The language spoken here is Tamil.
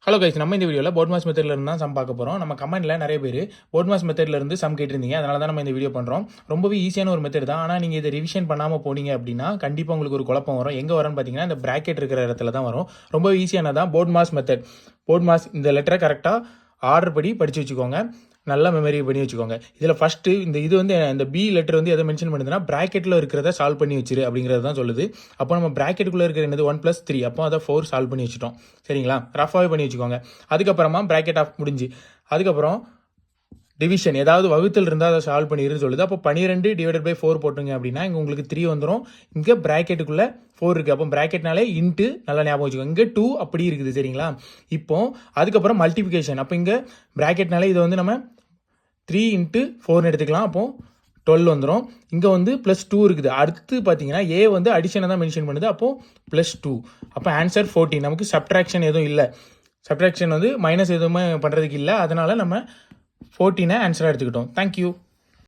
ஹலோ கைஸ், நம்ம இந்த வீடியோவில் போர்ட் மாஸ் மெத்தட்ல இருந்து தான் சம் பார்க்க போகிறோம். நம்ம கமெண்ட்டில் நிறைய பேர் போர்ட் மாஸ் மெத்தட்ல இருந்து சம் கேட்டிருந்தீங்க. அதனால தான் நம்ம இந்த வீடியோ பண்ணுறோம். ரொம்பவே ஈஸியான ஒரு மெத்தட் தான். ஆனால் நீங்கள் இதை ரிவிஷன் பண்ணாமல் போனீங்க அப்படின்னா கண்டிப்பாக உங்களுக்கு ஒரு குழப்பம் வரும். எங்கே வரும்னு பார்த்தீங்கன்னா இந்த பிராக்கெட் இருக்கிற இடத்துல தான் வரும். ரொம்ப ஈஸியானதான் port mass method. Port mass இந்த லெட்டரை கரெக்டாக ஆர்டர் படி படித்து வச்சுக்கோங்க. நல்லா மெமரி பண்ணி வச்சுக்கோங்க. இதில் ஃபஸ்ட்டு இந்த பி லெட்டர் எதை மென்ஷன் பண்ணுதுன்னா ப்ராக்கெட்டில் இருக்கிறத சால்வ் பண்ணி வச்சிரு அப்படிங்கிறது தான் சொல்லுது. அப்போ நம்ம ப்ராக்கெட்டுக்குள்ளே இருக்கிற என்னது 1+3, அப்போ அதை 4 சால்வ் பண்ணி வச்சுட்டோம். சரிங்களா, ரஃபாகவே பண்ணி வச்சுக்கோங்க. அதுக்கப்புறமா ப்ராக்கெட் ஆஃப் முடிஞ்சு அதுக்கப்புறம் டிவிஷன் ஏதாவது வகுத்தில் இருந்தால் அதை சால்வ் பண்ணிடுன்னு சொல்லுது. அப்போ 12/4 போட்டுங்க அப்படின்னா இங்கே உங்களுக்கு 3 வந்துடும். இங்கே ப்ராக்கெட்டுக்குள்ளே 4 இருக்குது. அப்போ ப்ராக்கெட்னாலே இன்ட்டு நல்லா ஞாபகம் வச்சுக்கோங்க. இங்கே 2 அப்படி இருக்குது. சரிங்களா, இப்போ அதுக்கப்புறம் மல்டிபிகேஷன். அப்போ இங்கே ப்ராக்கெட்னாலே இதை நம்ம 3 × 4 எடுத்துக்கலாம். அப்போ 12 வந்துடும். இங்கே +2 இருக்குது. அடுத்து பார்த்தீங்கன்னா ஏ அடிஷனை தான் மென்ஷன் பண்ணுது. அப்போது +2. அப்போ ஆன்சர் 14. நமக்கு சப்ட்ராக்ஷன் எதுவும் இல்லை. சப்ட்ராக்ஷன் மைனஸ் எதுவுமே பண்ணுறதுக்கு இல்லை. அதனால் நம்ம 14 ஆன்சராக எடுத்துக்கிட்டோம். தேங்க்யூ.